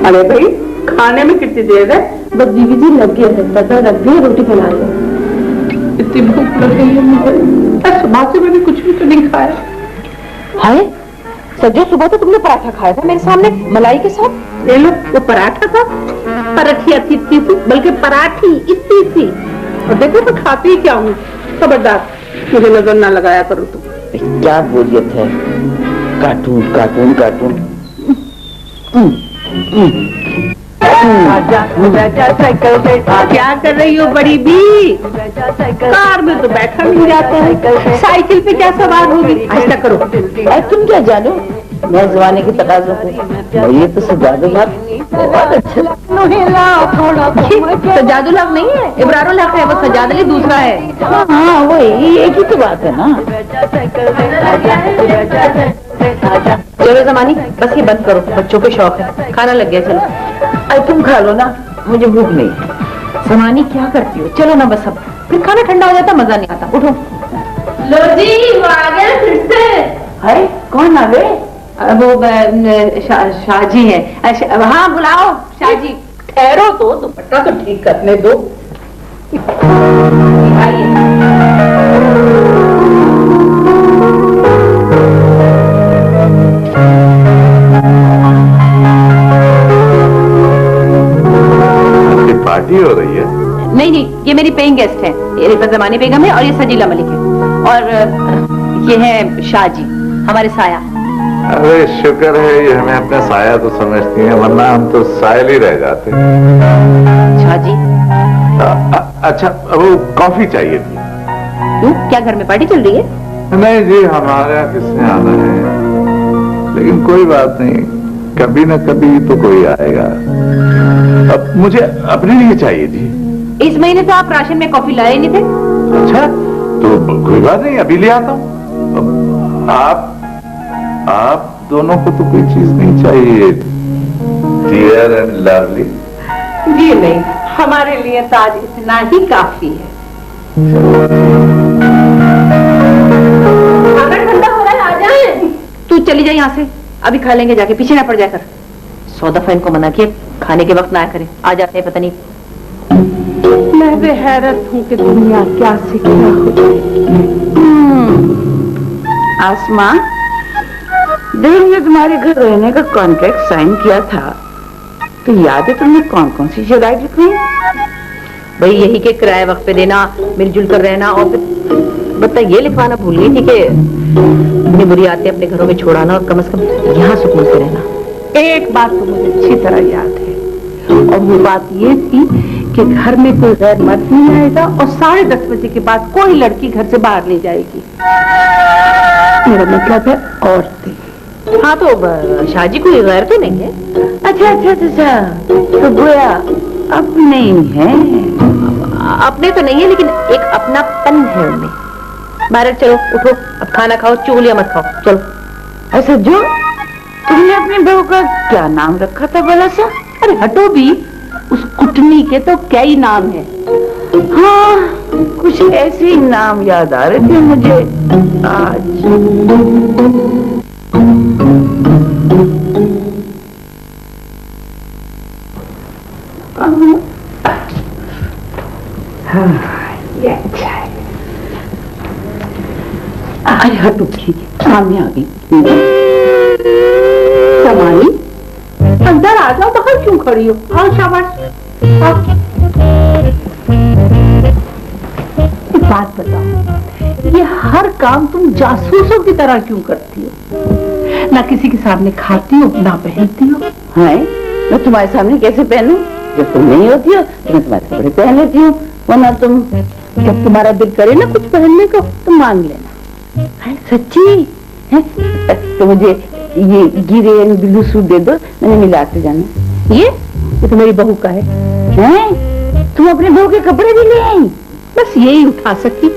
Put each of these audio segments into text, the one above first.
अरे भाई खाने में कितनी देर है? बस बीवी जी लगे है, पता रख दी, रोटी बना लो। इतनी भूख लग रही है मुझे, सुबह से मैंने कुछ भी तो नहीं खाया। हाय सज्जो, सुबह तो तुमने पराठा खाया था मेरे सामने मलाई के साथ। ले लो, वो पराठा था, पराठी अच्छी थी, बल्कि पराठी इतनी थी। और देखो मैं खाती ही क्या हूँ। खबरदार मुझे नजर ना लगाया करो तुम। क्या बोलियत है, कार्टून कार्टून कार्टून। क्या कर रही हो बड़ी बी? कार में तो बैठा नहीं जाता है, साइकिल पे क्या सवार होगी? ऐसा करो। अरे तुम क्या जानो मैं जमाने की तकाज़ों को। ये तो सजादुल्लाह बहुत अच्छा। सजादुल्लाह नहीं है, इब्रारुल्लाह है, वो सजादली दूसरा है। हाँ वही, एक ही तो बात है ना। चलो जमानी, बस ये बंद करो, बच्चों को शौक है, खाना लग गया। चलो अरे तुम खा लो ना, मुझे भूख नहीं। जमानी क्या करती हो, चलो ना बस, अब फिर खाना ठंडा हो जाता, मजा नहीं आता। उठो। लो जी वो आ गए फिर से। हाय कौन आ गए? वो शाहजी है। हाँ बुलाओ शाहजी। ठहरो तो दुपट्टा तो ठीक करने दो। पार्टी हो रही है? नहीं नहीं, ये मेरी पेइंग गेस्ट है, ये रिफत जमानी बेगम है और ये सजीला मलिक है, और ये है शाहजी हमारे साया। अरे शुक्र है ये हमें अपना साया तो समझती हैं, वरना हम तो सायल ही रह जाते। शाहजी अच्छा वो कॉफी चाहिए थी। क्यों, क्या घर में पार्टी चल रही है? नहीं जी, हमारे यहाँ किसने आना है, लेकिन कोई बात नहीं, कभी न कभी तो कोई आएगा। अब मुझे अपने लिए चाहिए जी। इस महीने तो आप राशन में कॉफी लाए नहीं थे। अच्छा तो कोई बात नहीं, अभी ले आता हूँ। आप दोनों को तो कोई चीज नहीं चाहिए डियर एंड लवली? जी नहीं, हमारे लिए तो आज इतना ही काफी है। खाना ठंडा हो रहा है, आ जाए। तू चली जाए यहाँ से, अभी खा लेंगे जाके, पीछे ना पड़ जाकर। 100 दफा इनको मना किया, खाने के वक्त ना करे, आ जाते हैं पता नहीं। मैं भी हैरत हूँ कि दुनिया क्या से क्या हो जाएगी। आसमां, देव ने तुम्हारे घर रहने का कॉन्ट्रैक्ट साइन किया था, तो याद है तुमने कौन कौन सी शराइत लिखी? भाई यही के किराए वक्त पे देना, मिलजुल कर रहना, और फिर बता ये लिखवाना भूल गई थी कि अपनी बुरी आदतें अपने घरों में छोड़ाना और कम से कम यहाँ सुकून से रहना। एक बात तो मुझे अच्छी तरह याद है, और वो बात ये थी कि घर में कोई गैर मर्द नहीं आएगा और 10:30 बजे के बाद कोई लड़की घर से बाहर नहीं जाएगी। मेरा मतलब है औरतें। हाँ तो शाहजी कोई गैर तो नहीं है। अच्छा अच्छा अच्छा, तो गोया अपने ही है। अपने तो नहीं है, लेकिन एक अपनापन है उनमें। बाहर चलो, उठो, अब खाना खाओ, चुगलियां मत खाओ, चलो। ऐसा जो तुमने अपनी बहू का क्या नाम रखा था भला सा? अरे हटो भी, उस कुटनी के तो क्या ही नाम है। हाँ कुछ ऐसे ही नाम याद आ रहे थे मुझे आज। ये अच्छा है। अरे हटो ठीक है, सामने आ गई। समानी अंदर आ जाओ, बाहर क्यों खड़ी हो? आओ शाबाश। एक बात बताओ, ये हर काम तुम जासूसों की तरह क्यों करती हो? ना किसी के सामने खाती हो, ना पहनती हो। है मैं तुम्हारे सामने कैसे पहनूं? जब तुम नहीं होती हो तो मैं तुम्हारे कपड़े पहन लेती हूँ, वरना तुम जब तुम्हारा दिल करे ना कुछ पहनने को तो मांग लेना। है सच्ची है? तो मुझे ये गिरे ब्लू सूट दे दो, मैंने मिला के जाना। ये तो मेरी बहू का है। तुम अपने बहू के कपड़े भी ले आई? बस यही उठा सकी।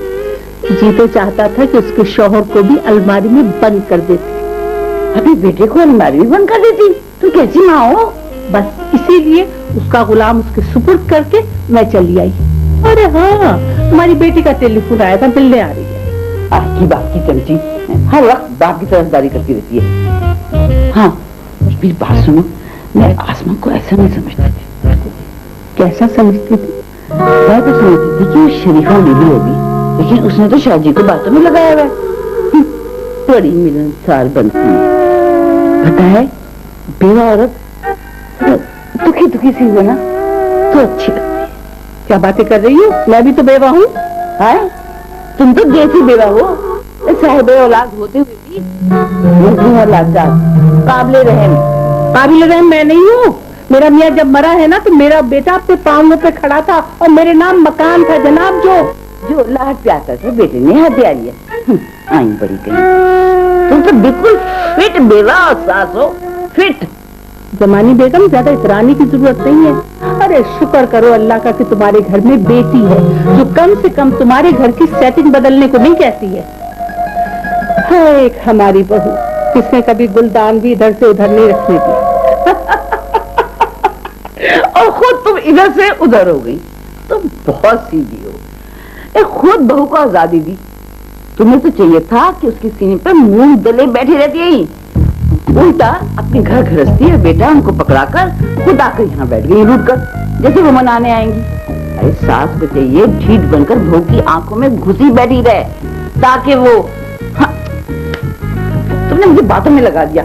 जी तो चाहता था कि उसके शौहर को भी अलमारी में बंद कर देती। अभी बेटे को अलमारी में बंद कर देती? तुम कैसी माँ हो? बस इसीलिए उसका गुलाम उसके सुपुर्द करके मैं चली आई। अरे हाँ, तुम्हारी बेटी का टेलीफोन आया था, मिलने आ रही है। आपकी बाप की चमची हर वक्त बाप की तरफदारी करती रहती है। हाँ मेरी बात सुनो, मैं आसमा को ऐसा नहीं समझती थी। कैसा समझती थी? मैं तो समझती थी कि वो शरीफा बीवी होगी, लेकिन उसने तो शादी को बातों में लगाया हुआ है। बड़ी मिलनसार बनती है। पता है, बेवा औरत दुखी दुखी सी हो ना तो अच्छी लगती है। क्या बातें कर रही हो? मैं भी तो बेवा हूँ। हाय, तुम तो देसी बेवा हो, साहिब औलाद होते हुए भी काबिले रहम। काबिल रहम मैं नहीं हूँ। मेरा मियाँ जब मरा है ना तो मेरा बेटा अपने पांवों पे खड़ा था और मेरे नाम मकान था जनाब। जो लाड प्यासा था बेटे ने हथियारी है। आई बड़ी कहीं, तुम तो बिल्कुल फिट बेवा और सास हो, फिट। जमानी बेगम, ज्यादा इतराने की जरूरत नहीं है। अरे शुक्र करो अल्लाह का कि तुम्हारे घर में बेटी है जो कम से कम तुम्हारे घर की सेटिंग बदलने को नहीं कहती है। हाँ, एक हमारी बहू जिसने कभी गुलदान भी इधर से उधर नहीं रखने दी। और खुद तुम इधर से उधर हो गई। तुम बहुत सीधी हो। खुद बहू को आजादी दी। तुम्हें तो चाहिए था कि उसके सीने पर मुंह दले बैठी रहती है। उल्टा अपने घर गृहस्थी है बेटा उनको पकड़ाकर खुद आकर यहाँ बैठ गई रूठ कर, जैसे वो मनाने आएंगी। अरे सास को चाहिए ढीठ बनकर बहू की आंखों में घुसी बैठी रहे ताकि वो। हाँ, तुमने मुझे बातों में लगा दिया।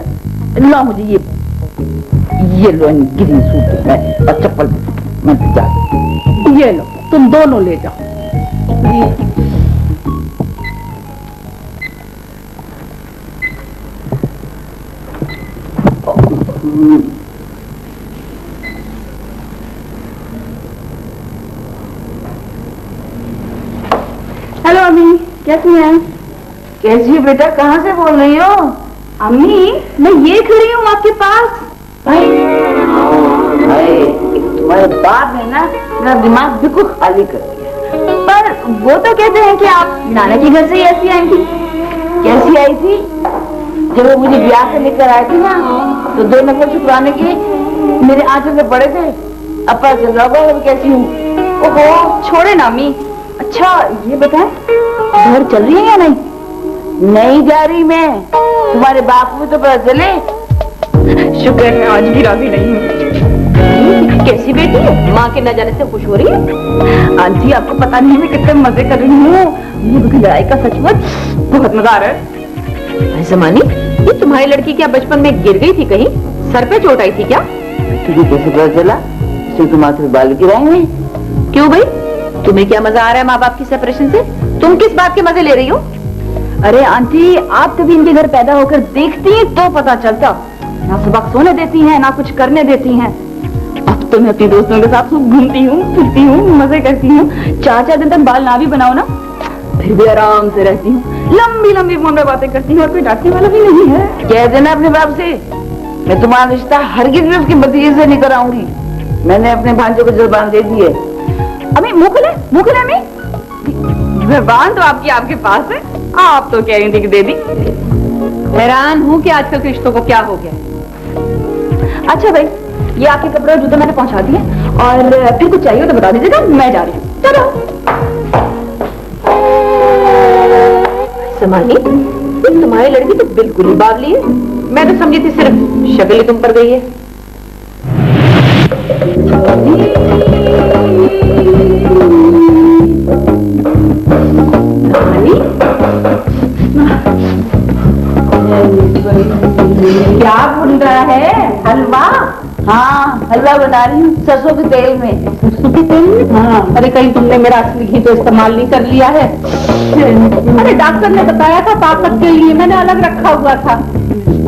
लो मुझे ये लो गिरी सूट है और चप्पल मैं जा। ये लो, तुम दोनों ले जाओ। हेलो अम्मी, कैसी हैं? कैसी है बेटा, कहाँ से बोल रही हो? अम्मी, मैं ये खड़ी हूँ आपके पास। तुम्हारे बाप ने ना मेरा दिमाग बिल्कुल खाली कर दिया। पर वो तो कहते हैं कि आप नाना के घर से ही ऐसी आई थी। कैसी आई थी? जब वो मुझे ब्याह से लेकर आए थे ना तो 2 नंबर छुपवाने के मेरे आंचल में पड़े थे। अब पता चल रहा होगा कैसी हूँ। ओहो, छोड़े ना अम्मी। अच्छा ये बताएं, घर चल रही है या नहीं? नहीं जा रही मैं, तुम्हारे बाप को तो पता चले। शुक्र है आज भी राजी नहीं हूँ। कैसी बेटी है? माँ के न जाने से खुश हो रही है। आंटी आपको पता नहीं मैं कितने मजे कर रही हूँ। लड़ाई का सचमुच बहुत मजा आ रहा है। जमानी, ये तुम्हारी लड़की क्या बचपन में गिर गई थी कहीं? सर पे चोट आई थी क्या? तुझे कैसे पता चला? तो माथे बाल गिराए हैं। क्यों भाई, तुम्हें क्या मजा आ रहा है माँ बाप की सेपरेशन से? तुम किस बात के मजे ले रही हो? अरे आंटी, आप कभी इनके घर पैदा होकर देखती हैं तो पता चलता। ना सबक सोने देती हैं, ना कुछ करने देती हैं। अब तो मैं अपने दोस्तों के साथ खूब घूमती हूँ, फिरती हूँ, मजे करती हूँ। 4-4 दिन तक बाल ना भी बनाओ ना फिर भी आराम से रहती हूँ। लंबी लंबी फोन में बातें करती हूँ और कोई डांटने वाला भी नहीं है। कह देना अपने बाप से मैं तुम्हारा रिश्ता हरगिज भी उसके भतीजे से नहीं कराऊंगी। मैंने अपने भांजे को जुबान दे दी है। अभी मुँह खुले अम्मी। जुबान तो आपके पास है, आप तो कह रही थी कि दे दी। हैरान हूँ कि आजकल के रिश्तों को क्या हो गया। अच्छा भाई, ये आपके कपड़े और जूते मैंने पहुंचा दिए और फिर कुछ चाहिए तो बता दीजिएगा, मैं जा रही हूँ। चलो। समानी, तुम्हारी लड़की तो बिल्कुल ही बावली है। मैं तो समझी थी सिर्फ शक्ल ही तुम पर गई है। क्या भूल रहा है? हलवा? हाँ, हलवा बना रही हूँ सरसों के तेल में। सरसों के तेल में? हाँ। अरे कहीं तुमने मेरा असली घी तो इस्तेमाल नहीं कर लिया है? अरे डॉक्टर ने बताया था ताकत के लिए मैंने अलग रखा हुआ था।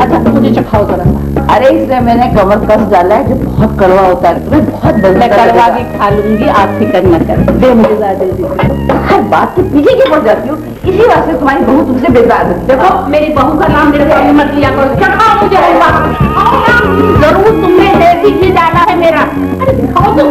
अच्छा मुझे चखाओ जरा सा। अरे इसमें मैंने कमर कस डाला है जो बहुत कड़वा होता है, तुम्हें बहुत मैं कड़वा भी खा लूंगी, आप फिक्र न कर। दे मुझे ज्यादा जल्दी। हर बात के पीछे क्यों पड़ जाती हूँ? इसी वास्ते तुम्हारी बहू तुमसे बेजार है। देखो मेरी बहू का नाम मेरे सामने मत लिया करो। चखाओ मुझे हलवा। जरूर तुमने देसी घी डाला है मेरा। अरे दिखाओ तो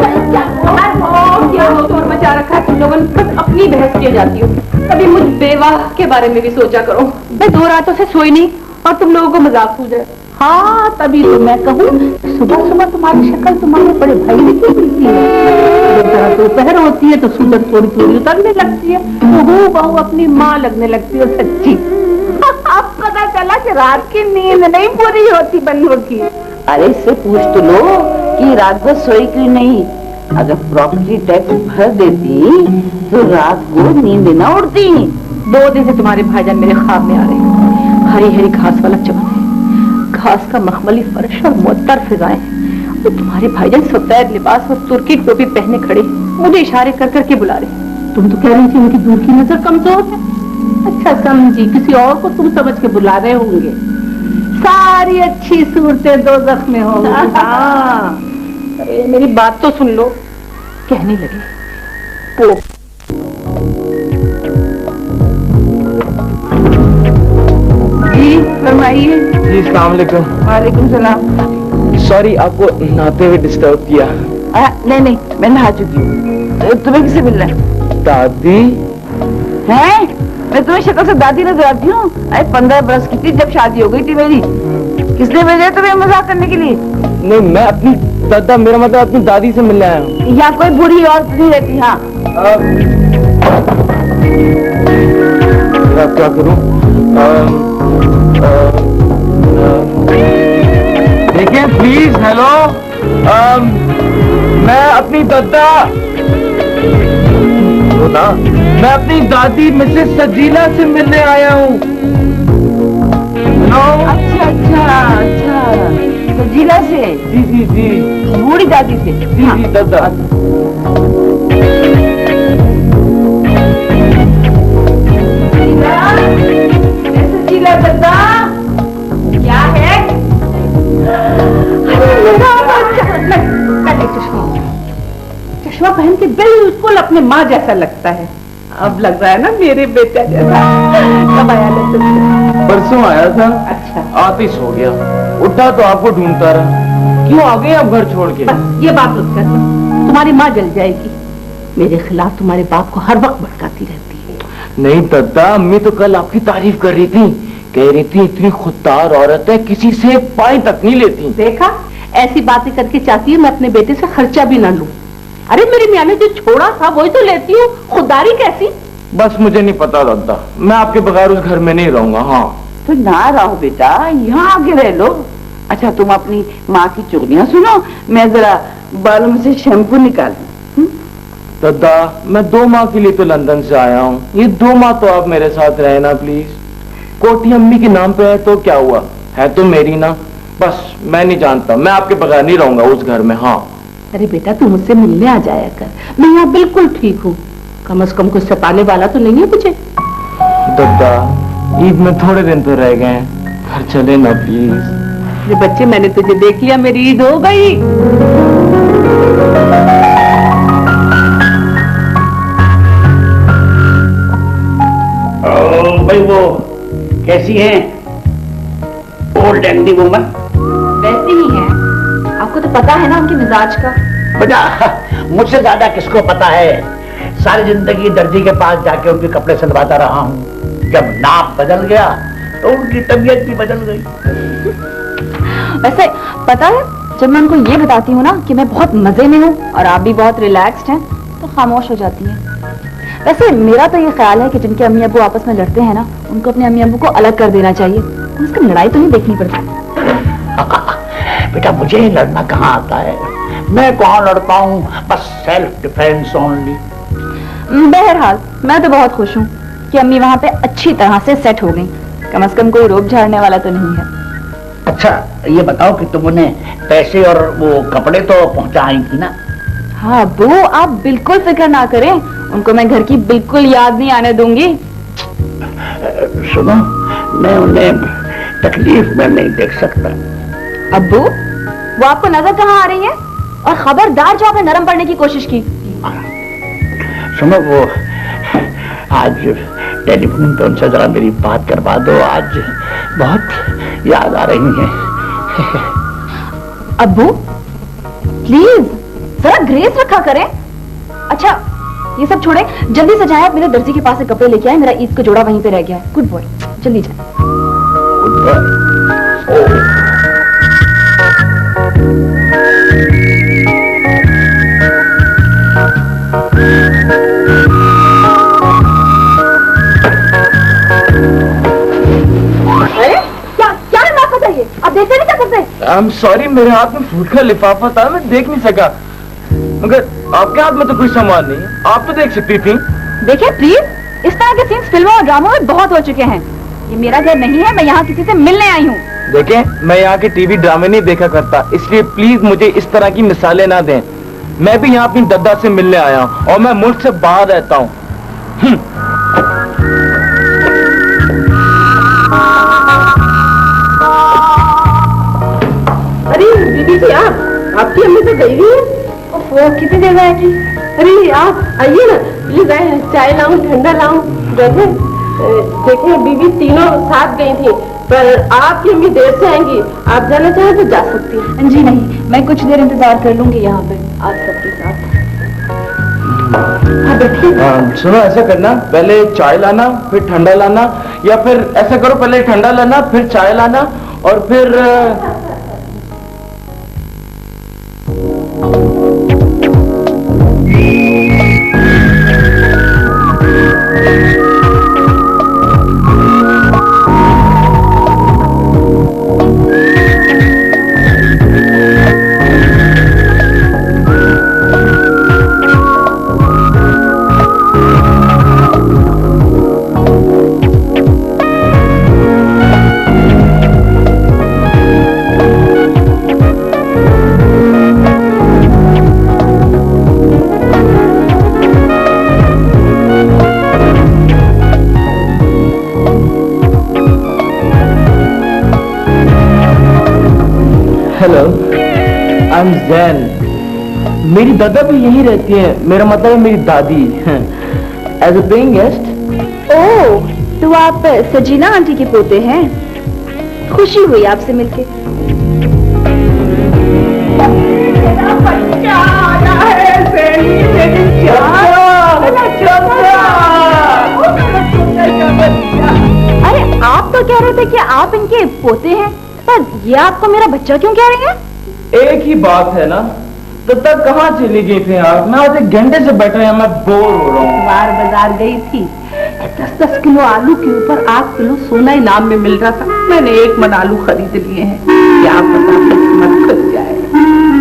क्या शोर मचा रखा है तुम लोगों ने। बस अपनी बहस किए जाती हो। कभी मुझ बेवा के बारे में भी सोचा करो। मैं 2 रातों से सोई नहीं और तुम लोगों को मजाक सूझ है। हाँ तभी तो मैं कहूँ सुबह सुबह तुम्हारी शक्ल तुम्हारे बड़े भाई की मिलती है। जब दोपहर होती है तो सूरज थोड़ी थोड़ी उतरने लगती है तो वो बहू अपनी माँ लगने लगती है। सच्ची अब पता चला कि रात की नींद नहीं पूरी होती बंधुओं की। अरे इससे पूछ तो लो कि रात भर सोई क्यों नहीं। अगर प्रॉपर्टी टैक्स भर देती तो रात को नींद न उड़ती। 2 दिन से तुम्हारे भाईजान मेरे ख्वाब में आ रहे हैं। हरी हरी घास वाला चमन है, घास का मखमली फर्श और मुअत्तर फिजाएं हैं। और तुम्हारे भाईजान सफेद लिबास और तुर्की टोपी पहने खड़े मुझे इशारे कर करके बुला रहे। तुम तो कह रही थी उनकी दूर की नजर कमजोर है। अच्छा समझी, किसी और को तुम समझ के बुला रहे होंगे। सारी अच्छी सूरतें दोज़ख में होंगी। हाँ, अरे मेरी बात तो सुन लो। कहने लगे तो जी फरमाइए। जी अस्सलाम वालेकुम। वालेकुम सलाम। सॉरी आपको नहाते हुए डिस्टर्ब किया। नहीं नहीं, मैं नहा चुकी हूँ। तुम्हें किसे मिलना है? दादी हैं? मैं तुम्हें शक्ल से दादी नजर आती हूँ। अरे 15 बरस की थी जब शादी हो गई थी मेरी। किसने भेजा तुम्हें मजाक करने के लिए? नहीं, मैं अपनी दादा, मेरा मतलब अपनी दादी से मिलने आया हूँ। यहाँ कोई बुढ़ी औरत नहीं रहती। हाँ अब क्या करूँ? देखिए प्लीज। हेलो, मैं अपनी दादा ना, मैं अपनी दादी मिसेस सजीला से मिलने आया हूँ। अच्छा अच्छा अच्छा, सजीला से? जी जी जी। बूढ़ी दादी से? जी हाँ। जी दादा। सजीला दादा, क्या है? चश्मा पहन के बिल्कुल अपने माँ जैसा लगता है। अब लग रहा है ना मेरे बेटा जैसा। कब आया था तुमसे? परसों आया था। अच्छा, आते ही सो गया। उठा तो आपको ढूंढता रहा। क्यों आ गए आप घर छोड़ के? बस ये बात मत कर, तुम्हारी माँ जल जाएगी। मेरे खिलाफ तुम्हारे बाप को हर वक्त भड़काती रहती है। नहीं दादा, अम्मी तो कल आपकी तारीफ कर रही थी। कह रही थी इतनी खुददार औरत है, किसी से पाई तक नहीं लेती। देखा, ऐसी बातें करके चाहती है मैं अपने बेटे से खर्चा भी ना लूं। अरे मेरी मियाँ ने जो छोड़ा था वही तो लेती हूँ, खुददारी कैसी? बस मुझे नहीं पता दादा, मैं आपके बगैर उस घर में नहीं रहूंगा। हाँ तो ना रहो बेटा, यहाँ आके रह लो। अच्छा तुम अपनी माँ की चुगलियाँ सुनो, मैं जरा बालों में से शैम्पू निकालूं। दादा, मैं 2 माह के लिए तो लंदन से आया हूँ। ये 2 माह तो आप मेरे साथ रहे ना प्लीज। कोठी अम्मी के नाम पे है तो क्या हुआ, है तो मेरी ना। बस मैं नहीं जानता, मैं आपके बगैर नहीं रहूंगा उस घर में। हाँ अरे बेटा तू मुझसे मिलने आ जाया कर, मैं यहाँ बिल्कुल ठीक हूँ। कम से कम कुछ सताने वाला तो नहीं है मुझे। दादा, ईद में थोड़े दिन तो रह गए हैं, घर चले ना प्लीज। अरे बच्चे, मैंने तुझे देख लिया, मेरी ईद हो गई। भाई वो कैसी हैं? Old Andy woman? वैसे ही है, आपको तो पता है ना उनके मिजाज का। बेटा मुझसे ज्यादा किसको पता है। सारी जिंदगी दर्जी के पास जाके उनके कपड़े सिलवाता रहा हूँ। जब नाप बदल गया तो उनकी तबीयत भी बदल गई। वैसे पता है, जब मैं उनको ये बताती हूँ ना कि मैं बहुत मजे में हूँ और आप भी बहुत रिलैक्स्ड हैं, तो खामोश हो जाती हैं। वैसे मेरा तो ये ख्याल है कि जिनके अम्मी अब्बू आपस में लड़ते हैं ना, उनको अपने अम्मी अब्बू को अलग कर देना चाहिए। उसकी लड़ाई तो नहीं देखनी पड़ती। बेटा मुझे लड़ना कहाँ आता है, मैं कहाँ लड़ता हूँ, बस सेल्फ डिफेंस ओनली। बहरहाल मैं तो बहुत खुश हूँ कि अम्मी वहाँ पे अच्छी तरह से सेट हो गई। कम से कम कोई रोब झाड़ने वाला तो नहीं है। अच्छा ये बताओ कि तुम उन्हें पैसे और वो कपड़े तो पहुँचाई थी ना? हाँ अब्बू, आप बिल्कुल फिक्र ना करें, उनको मैं घर की बिल्कुल याद नहीं आने दूंगी। सुनो, मैं उन्हें तकलीफ में नहीं देख सकता। अब्बू, वो आपको नजर कहाँ आ रही है? और खबरदार जो आपने नरम पड़ने की कोशिश की। सुनो, वो आज टेलीफोन पे उनसे जरा मेरी बात करवा दो, आज बहुत याद आ रही है। अब्बू प्लीज जरा ग्रेस रखा करें। अच्छा ये सब छोड़े, जल्दी से जाए, मेरे दर्जी के पास से कपड़े लेके आए, मेरा ईद का जोड़ा वहीं पे रह गया है। गुड बॉय, जल्दी जाए। अरे क्या क्या है? माफ बताइए, आप देखते नहीं क्या करते? आई एम सॉरी, मेरे हाथ में फूड का लिफाफा था, मैं देख नहीं सका। मगर आपके हाथ में तो कोई सामान नहीं है, आप तो देख सकती थी। देखिए प्लीज, इस तरह के सीन्स फिल्मों और ड्रामों में बहुत हो चुके हैं। ये मेरा घर नहीं है, मैं यहाँ किसी से मिलने आई हूँ। देखें, मैं यहाँ के टीवी ड्रामे नहीं देखा करता, इसलिए प्लीज मुझे इस तरह की मिसालें ना दें। मैं भी यहाँ अपनी दद्दा से मिलने आया हूँ और मैं मुल्क से बाहर रहता हूँ। अरे दीदी जी, आपकी अम्मी तो गई हुई है। वो कितनी देर में आएगी? अरे आप आइए ना प्लीज, आए, चाय लाऊं, ठंडा लाऊं? देखिए बीबी तीनों साथ गई थी, पर आपकी अम्मी देर से आएंगी, आप जाना चाहें तो जा सकती हैं। जी नहीं, मैं कुछ देर इंतजार कर लूंगी यहाँ पे आप सबके साथ। हाँ बैठिए। सुनो, ऐसा करना, पहले चाय लाना फिर ठंडा लाना, या फिर ऐसा करो, पहले ठंडा लाना फिर चाय लाना और फिर हेलो, आई एम जैन। मेरी दादा भी यहीं रहती है, मेरा मतलब है मेरी दादी। As a paying guest. Oh, तो आप सजीना आंटी के पोते हैं? खुशी हुई आपसे मिलके। अरे आप तो कह रहे थे कि आप इनके पोते हैं, पर ये आपको मेरा बच्चा क्यों कह रहे हैं? एक ही बात है ना, तब तक कहाँ चली गई थी आप? मैं आज 1 घंटे से बैठा है, मैं बोर हो रहा हूँ। बार बाजार गई थी, 10-10 किलो आलू के ऊपर 8 किलो सोना इनाम में मिल रहा था। मैंने 1 मन आलू खरीद लिए हैं, क्या पता किस्मत खुल जाए।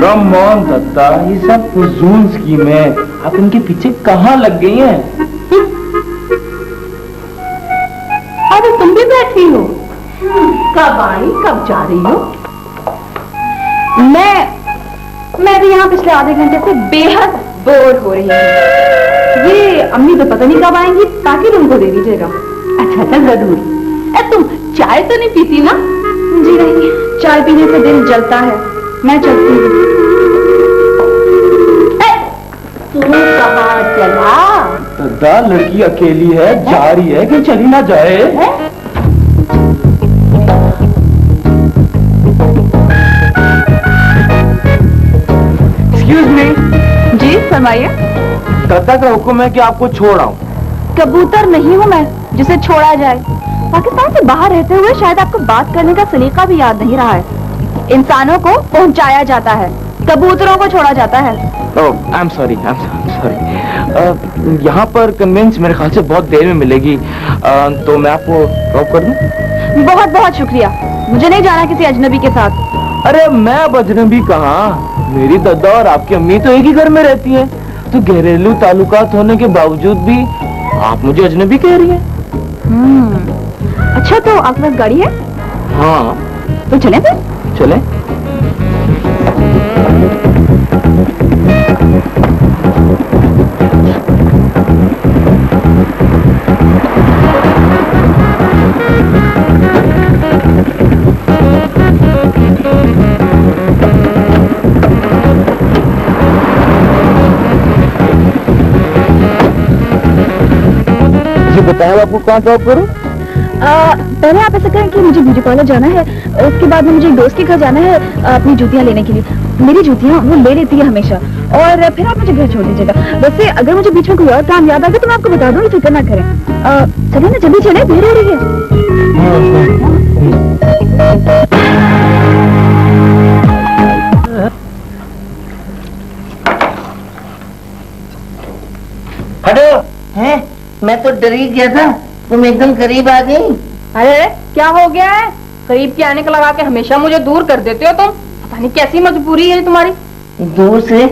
कम ऑन दत्ता, ये सब फजूल स्कीम है, आप इनके पीछे कहाँ लग गई हैं? अरे तुम भी बैठी हो, कब आई कब जा रही हो? मैं भी यहाँ पिछले आधे घंटे से बेहद बोर हो रही हूँ। ये अम्मी तो पता नहीं कब आएंगी, ताकि तुमको दे दीजिएगा। अच्छा जरूर। तुम चाय तो नहीं पीती ना? जी नहीं, चाय पीने से दिल जलता है, मैं चलती हूँ। तू कहाँ चला? दद्दा, लड़की अकेली है, जा रही है कि चली ना जाए? Excuse me. जी फरमाइए। दद्दा का हुक्म है कि आपको छोड़ आऊं। कबूतर नहीं हूँ मैं जिसे छोड़ा जाए। पाकिस्तान से बाहर रहते हुए शायद आपको बात करने का सलीका भी याद नहीं रहा है। इंसानों को पहुंचाया जाता है, कबूतरों को छोड़ा जाता है। Oh, I am sorry, I am sorry. यहाँ पर कन्वेंस मेरे ख्याल से बहुत देर में मिलेगी, तो मैं आपको ड्रॉप कर दूं? बहुत बहुत शुक्रिया, मुझे नहीं जाना किसी अजनबी के साथ। अरे मैं अब अजनबी कहाँ, मेरी दादा और आपकी अम्मी तो एक ही घर में रहती हैं, तो घरेलू ताल्लुकात होने के बावजूद भी आप मुझे अजनबी कह रही हैं। अच्छा, तो आपके पास गाड़ी है? हाँ। तो चलें फिर? चलें। बताया आपको कहाँ ड्रॉप करूं? पहले आप ऐसा करें कि मुझे ब्यूटी पार्लर जाना है, उसके बाद में मुझे एक दोस्त के घर जाना है अपनी जूतियां लेने के लिए। मेरी जूतियां वो ले लेती है हमेशा, और फिर आप मुझे घर छोड़ दीजिएगा। वैसे अगर मुझे बीच में कोई और काम याद आ गया तो मैं आपको बता दूंगी, फिक्र ना करें। चलिए ना, जल्दी चले, देर हो रही है। हटो। हैं? मैं तो डर ही गया था, तुम एकदम करीब आ गई। अरे क्या हो गया है? करीब के आने का लगा के हमेशा मुझे दूर कर देते हो तुम। पता नहीं कैसी मजबूरी है तुम्हारी। दूर से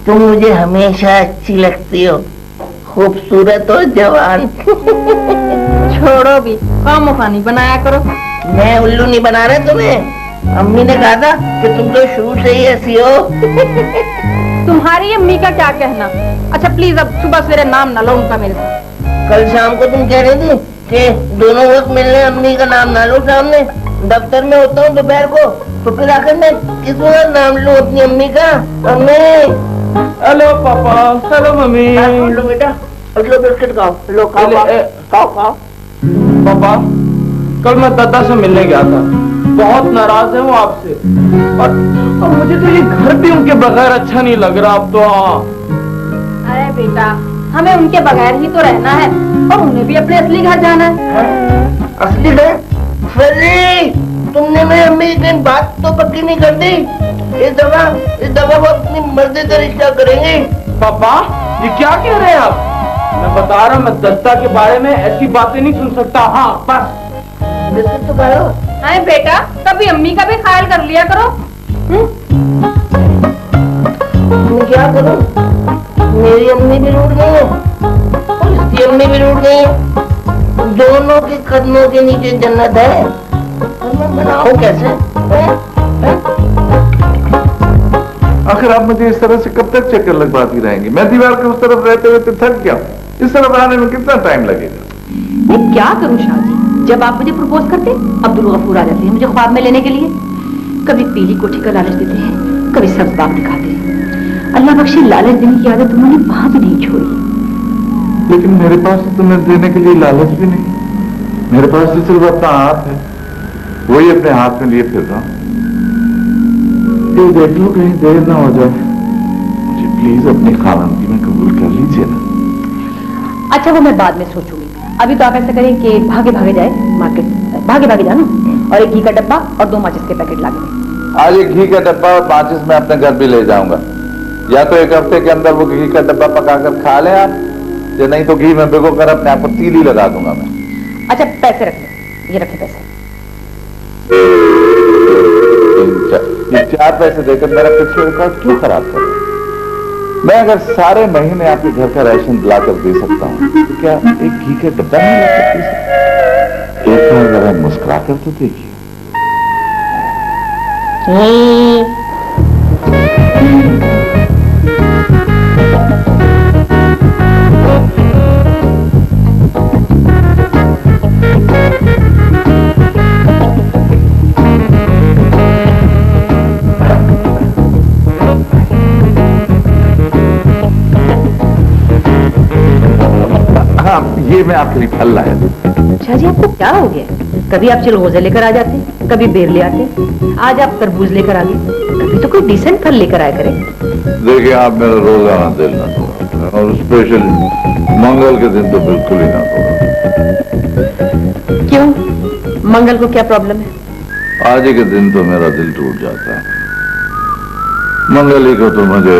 तुम मुझे हमेशा अच्छी लगती हो, खूबसूरत हो, जवान। छोड़ो भी, काम मुखानी बनाया करो। मैं उल्लू नहीं बना रहा तुम्हें। अम्मी ने कहा था कि तुम तो शुरू से ही ऐसी हो। तुम्हारी अम्मी का क्या कहना। अच्छा प्लीज अब सुबह सवेरे नाम ना लो उनका मेरे साथ। कल शाम को तुम कह रही थी कि दोनों वक्त मिलने अम्मी का नाम ना लो सामने। दफ्तर में होता हूँ दोपहर को, तो फिर आखिर मैं किसका नाम लूं अपनी अम्मी का। अम्मी। हेलो पापा। Hello mummy. लो बेटा, लो बिस्किट खाओ, लो खाओ खाओ खाओ। पापा कल मैं दादा से मिलने गया था, बहुत नाराज है वो आपसे, और मुझे तो ये घर भी उनके बगैर अच्छा नहीं लग रहा अब तो। हाँ अरे बेटा, हमें उनके बगैर ही तो रहना है और उन्हें भी अपने असली घर जाना है। असली घर? फर्जी, तुमने मेरी अम्मी की बात तो पक्की नहीं कर दी। इस दफा वो अपनी मर्जी से रिश्ता करेंगे। पापा ये क्या कह रहे हैं आप? मैं बता रहा हूँ, मैं दत्ता के बारे में ऐसी बातें नहीं सुन सकता। हाँ बस बिस्किट तो खाओ। अरे बेटा, कभी अम्मी का भी ख्याल कर लिया करो। मैं क्या करूं? मेरी अम्मी भी रूठ गई है और इसकी अम्मी भी रूठ गई है। दोनों के कदमों के नीचे जन्नत है, और मैं बनाऊं कैसे? आखिर आप मुझे इस तरह से कब तक चक्कर लगवाती रहेंगी? मैं दीवार के उस तरफ रहते हुए थक गया हूं। इस तरफ आने में कितना टाइम लगेगा? मैं क्या करूं शाहजी, जब आप मुझे प्रपोज करते अब्दुल गफूर आ जाते हैं मुझे ख्वाब में लेने के लिए। कभी पीली कोठी का लालच देते हैं, कभी सब्ज बाग दिखाते हैं। अल्लाह बख्शी लालच देने की आदत उन्होंने वहां भी नहीं छोड़ी। लेकिन मेरे पास तो तुम्हें देने के लिए लालच भी नहीं। मेरे पास तो सिर्फ अपना हाथ है, वही अपने हाथ में लिए फिर रहा हूं। ये देख लो कहीं देर ना हो जाए, मुझे प्लीज अपनी खामंदी में कबूल कर लीजिए ना। अच्छा वो मैं बाद में सोचूंगी, अभी तो आप ऐसा करें कि भागे भागे जाए मार्केट, भागे भागे जाना, और एक घी का डब्बा और 2 माचिस के पैकेट लागे। आज एक घी का डब्बा और माचिस मैं अपने घर भी ले जाऊंगा। या तो एक हफ्ते के अंदर वो घी का डब्बा पकाकर खा लें आप, या नहीं तो घी में भिगो कर अपने आप को तीली लगा दूंगा मैं। अच्छा पैसे रखें, ये रखें पैसे। ये 4 पैसे देकर मेरा पिछले रिकॉर्ड क्यों खराब कर? मैं अगर सारे महीने आपके घर का राशन दिलाकर दे सकता हूँ तो क्या एक घी का डब्बा नहीं ला सकती? एक बार जरा मुस्कुरा कर तो देखिए। ये मैं आपके लिए फल लाया हूं। शाहजी आपको क्या हो गया? कभी आप चिलगोजे लेकर आ जाते, कभी बेर ले आते, आज आप तरबूज लेकर आ गए। कभी तो कोई डिसेंट फल लेकर आया करें। देखिए आप मेरा रोजाना दिल ना तोड़ा, और स्पेशल मंगल के दिन तो बिल्कुल ही ना तोड़ा। क्यों? मंगल को क्या प्रॉब्लम है? आज ही के दिन तो मेरा दिल टूट जाता है। मंगल ही को तो मुझे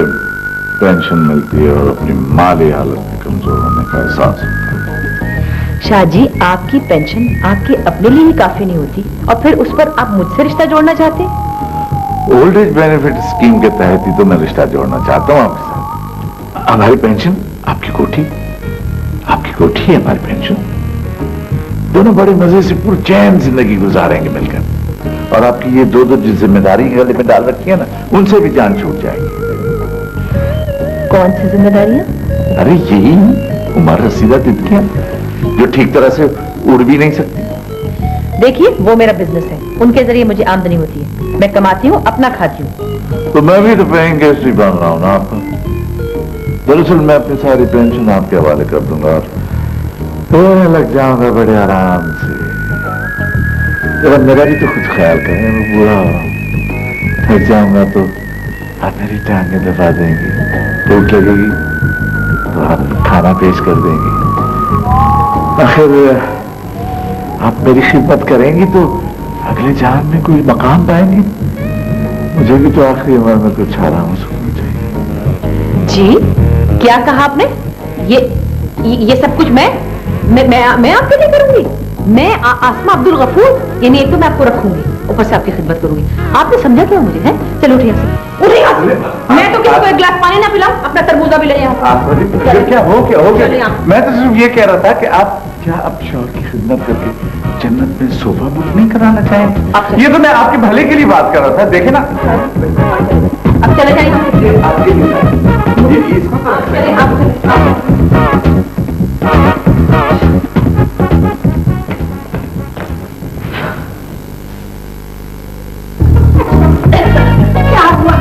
पेंशन मिलती है और अपनी माली हालत में कमजोर होने का एहसास होता है। शाहजी आपकी पेंशन आपके अपने लिए ही काफी नहीं होती, और फिर उस पर आप मुझसे रिश्ता जोड़ना चाहते? ओल्ड एज बेनिफिट स्कीम के तहत ही तो मैं रिश्ता जोड़ना चाहता हूँ आपके साथ। हमारी पेंशन, आपकी कोठी है हमारी पेंशन। दोनों बड़े मजे से पूरी चैन जिंदगी गुजारेंगे मिलकर, और आपकी ये 2 जिम्मेदारी गले में डाल रखी है ना, उनसे भी जान छूट जाएगी। कौन सी जिम्मेदारियां? अरे यही उमर रसीदा तितलियां जो ठीक तरह से उड़ भी नहीं सकती। देखिए वो मेरा बिजनेस है, उनके जरिए मुझे आमदनी होती है, मैं कमाती हूँ, अपना खाती हूँ। तो मैं भी तो पेइंग गेस्ट ही बन रहा हूँ ना आपका। दरअसल मैं अपनी सारी पेंशन आपके हवाले कर दूंगा और रोने लग जाऊंगा बड़े आराम से। जरा मेरा भी तो कुछ ख्याल करें, मैं बुरा थक जाऊंगा तो आप मेरी टांगें दबा देंगे, भूख लगेगी तो आप खाना पेश कर देंगे, आखिर आप मेरी खिदमत करेंगी तो अगले जान में कोई मकाम पाएंगे। मुझे भी तो आखिरी उम्र में कुछ आराम होना चाहिए। जी क्या कहा आपने? ये सब कुछ मैं आपके लिए करूंगी? मैं आसमा अब्दुल गफूर, यानी एक तो मैं आपको रखूंगी, ऊपर से आपकी खिदमत करूंगी। आपने समझा क्या मुझे? है चलो उठिए यहाँ से, उठिए यहाँ से। मैं तो किसी को एक गिलास पानी ना पिलाऊं, अपना तरबूजा भी ले यहाँ। क्या हो गया? मैं तो सिर्फ ये कह रहा था कि आप क्या अब शौहर की खिदमत करके जन्नत में सोफा बुक नहीं कराना चाहेंगे? ये तो मैं आपके भले के लिए बात कर रहा था, देखे ना। अब चले जाइए। आपके लिए क्या हुआ?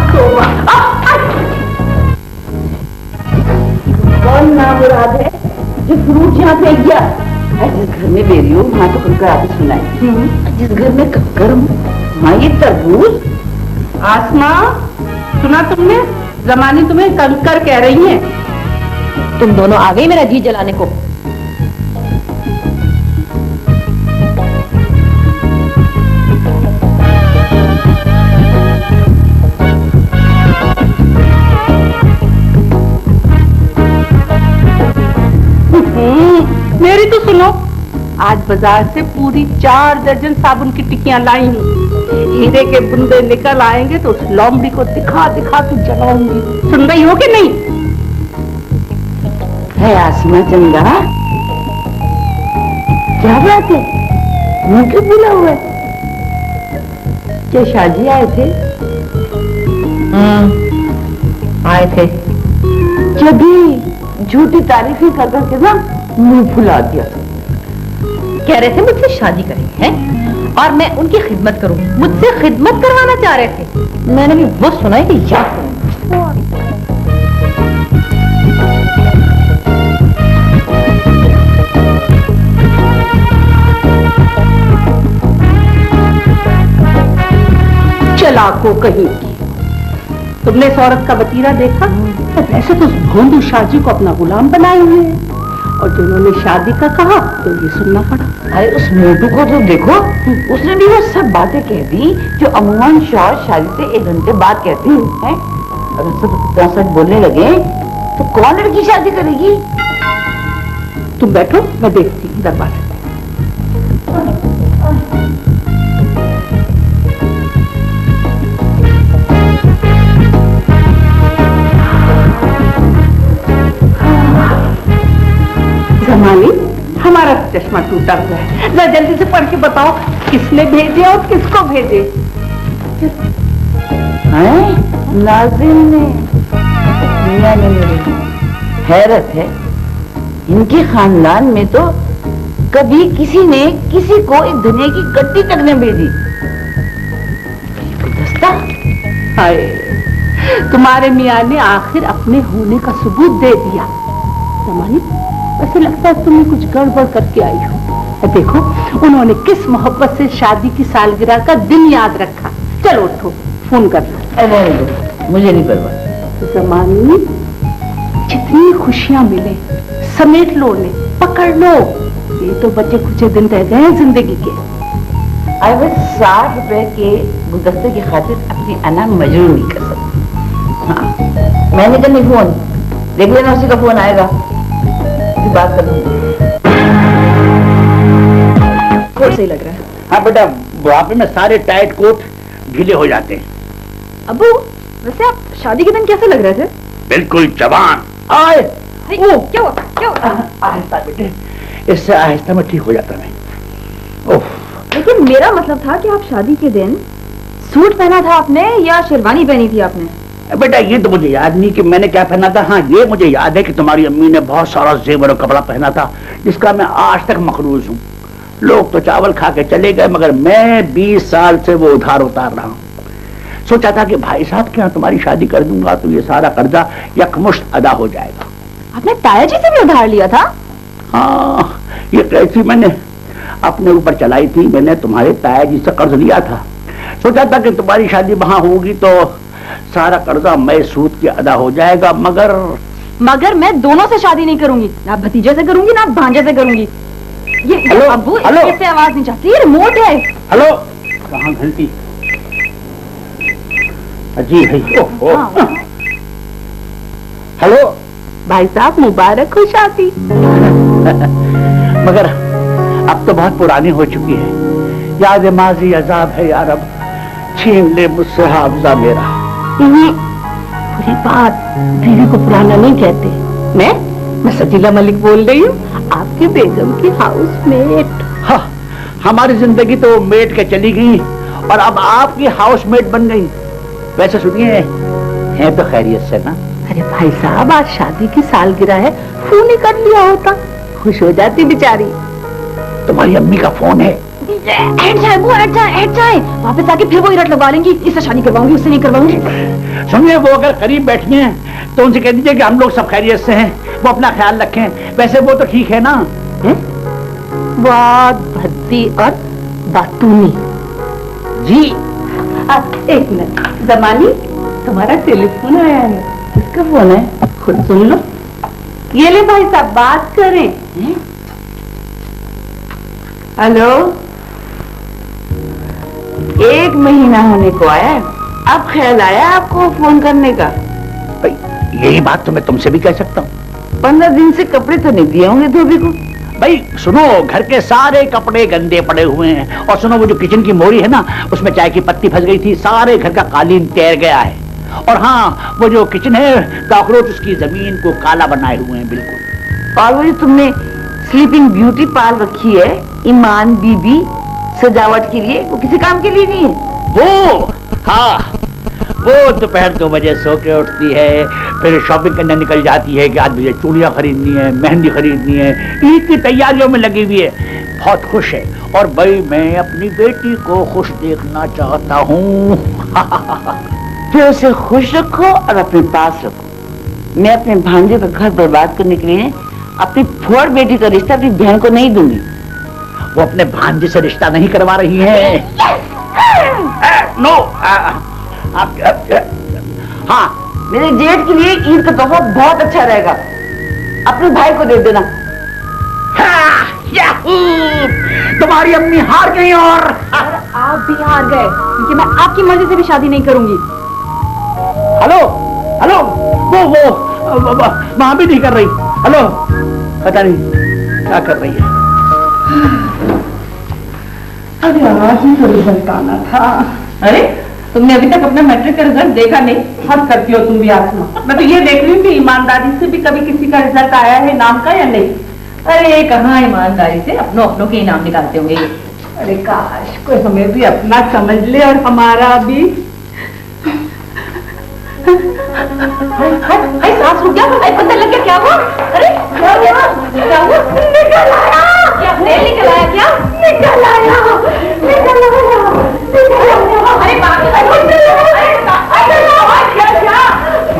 कौन नामुराद है जो फ्रूट यहाँ फेंक गया? जिस घर में बेरी हूँ वहाँ तो खुलकर आके सुनाई, जिस घर में कक्कर हूँ वहाँ ये तरबूज। आसमा, सुना तुमने? जमानी तुम्हें कंकर कह रही हैं। तुम दोनों आ गई मेरा जी जलाने को। मेरी तो सुनो, आज बाजार से पूरी 4 दर्जन साबुन की टिक्कियां लाई हूँ। हीरे के बुंदे निकल आएंगे तो उस लोमड़ी को दिखा दिखा के जलाऊंगी। सुन रही हो कि नहीं? है आसमा चंदा, क्या बात है? मुंह क्यों फूला हुआ है? क्या शादी आए थे? आए थे। जब झूठी तारीफें कर करके ना मुंह फुला दिया। कह रहे थे मुझसे शादी करेंगे हैं और मैं उनकी खिदमत करूंगी। मुझसे खिदमत करवाना चाह रहे थे। मैंने भी वो सुना है कि याद चलाको कहीं की। तुमने इस औरत का वतीरा देखा? वैसे तो उस भोंदू शाहजी को अपना गुलाम बनाए हुए हैं और जिन्होंने शादी का कहा तो ये सुनना पड़ा। अरे उस मोटू को तो देखो, उसने भी वो सब बातें कह दी जो अमूमन शौहर शादी से 1 घंटे बाद कहते हैं। अगर सब सच बोलने लगे तो कौन लड़की शादी करेगी? तुम बैठो, मैं देखती हूँ दरबार। जमानी, हमारा चश्मा टूटा हुआ है, जरा जल्दी से पढ़ के बताओ किसने भेजे और किसको भेजे? नाज़िम ने, मियां ने मेरे। हैरत है, इनके खानदान में तो कभी किसी ने किसी को एक धनिया की गट्टी तक न भेजी। गुलदस्ता। हाय, तुम्हारे मियां ने आखिर अपने होने का सबूत दे दिया। जमानी, ऐसे लगता है तुम्हें कुछ गड़बड़ करके आई हो। देखो उन्होंने किस मोहब्बत से शादी की सालगिरह का दिन याद रखा। चलो उठो, फोन कर लो। मुझे नहीं परवाह। जमानी, जितनी खुशियां मिले समेट लो, उन्हें पकड़ लो। ये तो बचे कुछ दिन रह गए हैं जिंदगी के। आई बस 60 रुपए के गुलदस्ते की खातिर अपनी अना मजबूर नहीं कर सकती। हाँ, मैंने तो नहीं, फोन देख लेना, उसी का फोन आएगा, बात कर लूंगी। कोट सही लग रहा है। हाँ बेटा, बुढ़ापे में सारे टाइट कोट गीले हो जाते हैं। अबू, वैसे आप शादी के दिन कैसे लग रहे थे? बिल्कुल जवान। आए क्या हुआ? क्या हुआ? आहिस्ता बेटे, इससे आहिस्ता में ठीक हो जाता मैं। ओह, लेकिन मेरा मतलब था कि आप शादी के दिन सूट पहना था आपने या शेरवानी पहनी थी आपने? बेटा ये तो मुझे याद नहीं कि मैंने क्या पहना था। हाँ, ये मुझे याद है कि तुम्हारी अम्मी ने बहुत सारा जेवर और कपड़ा पहना था जिसका मैं आज तक मखरूज हूँ। लोग तो चावल खा के चले गए मगर मैं 20 साल से वो उधार उतार रहा हूँ। सोचा था कि भाई साहब के यहाँ तुम्हारी शादी कर दूंगा तो ये सारा कर्जा यकमुश्त अदा हो जाएगा। आपने ताया जी से भी उधार लिया था? हाँ, ये कैसी मैंने अपने ऊपर चलाई थी। मैंने तुम्हारे ताया जी से कर्ज लिया था। सोचा था कि तुम्हारी शादी वहां होगी तो सारा कर्जा मैं सूद के अदा हो जाएगा। मगर मैं दोनों से शादी नहीं करूंगी, ना भतीजे से करूंगी ना भांजे से करूंगी। ये हेलो, अब्बू, हेलो। इससे आवाज नहीं चाहती, ये रिमोट है। हेलो, कहाँ घंटी? जी है। हेलो भाई साहब, मुबारक हो शादी। मगर अब तो बहुत पुरानी हो चुकी है। याद माजी अजाब है यार, अब छीन ले मुझसे हाफजा मेरा। पूरी बात बीवी को पुराना नहीं कहते। मैं सजीला मलिक बोल रही हूँ, आपकी बेगम की हाउसमेट। हाँ, हमारी जिंदगी तो मेट के चली गई और अब आपकी हाउसमेट बन गई। वैसे सुनिए, है तो खैरियत से ना? अरे भाई साहब, आज शादी की सालगिरह है, फोन ही कर लिया होता, खुश हो जाती बेचारी। तुम्हारी अम्मी का फोन है? हट जाए वो, हट जाए। वापस आके फिर वो इरट लगवा लेंगी, इससे शादी करवाऊंगी, उससे नहीं करवाऊंगी। सुनिए, वो अगर करीब बैठी हैं तो उनसे कह दीजिए कि हम लोग सब खैरियत से हैं, वो अपना ख्याल रखें। वैसे वो तो ठीक है ना? बात भद्दी और बातूनी। जी एक मिनट, जमानी तुम्हारा टेलीफोन आया है। किसका फोन है? खुद सुन लो। ये ले भाई साहब, बात करें। हेलो, 1 महीना होने को आया, अब ख्याल आया आपको फोन करने का? भाई, यही बात तो मैं तुमसे भी कह सकता हूँ। 15 दिन से कपड़े तो नहीं दिए होंगे धोबी को। भाई सुनो, घर के सारे कपड़े गंदे पड़े हुए हैं। और सुनो, वो जो किचन की मोरी है ना, उसमें चाय की पत्ती फंस गई थी, सारे घर का कालीन तैर गया है। और हाँ, वो जो किचन है, कॉकरोच उसकी जमीन को काला बनाए हुए हैं बिल्कुल। और वो जो तुमने स्लीपिंग ब्यूटी पाल रखी है, ईमान बीबी, सजावट के लिए, वो किसी काम के लिए नहीं है? वो हाँ, वो दोपहर 2 बजे सो के उठती है, फिर शॉपिंग करने निकल जाती है कि आज मुझे चूड़ियां खरीदनी है, मेहंदी खरीदनी है, ईद की तैयारियों में लगी हुई है, बहुत खुश है। और भाई, मैं अपनी बेटी को खुश देखना चाहता हूँ। फिर उसे खुश रखो और अपने पास रखो। मैं अपने भांजे का घर बर्बाद करने के लिए अपनी फोड़ बेटी का रिश्ता अपनी बहन को नहीं दूंगी। वो अपने भांजे से रिश्ता नहीं करवा रही है। नो, हाँ, मेरे जेठ के लिए ईद का तोहफा बहुत अच्छा रहेगा, अपने भाई को दे देना। तुम्हारी अम्मी हार गई और आप भी हार गए, क्योंकि मैं आपकी मर्जी से भी शादी नहीं करूंगी। हेलो हेलो, वो वहां भी नहीं कर रही। हेलो, पता नहीं क्या कर रही है। अरे आज ही तो रिजल्ट आना था। अरे तुमने अभी तक अपना मैट्रिक का रिजल्ट देखा नहीं? हद करती हो तुम भी आसमा। मैं तो ये देख रही हूँ कि ईमानदारी से भी कभी किसी का रिजल्ट आया है नाम का या नहीं। अरे कहाँ ईमानदारी से, अपनों के इनाम निकालते होंगे ये। अरे काश कोई हमें भी अपना समझ ले और हमारा भी। सांस रुक गया, पता लग गया क्या हुआ? अरे क्या हुआ? निकल आया। क्या तेल निकल आया? क्या निकल आया? अरे बाप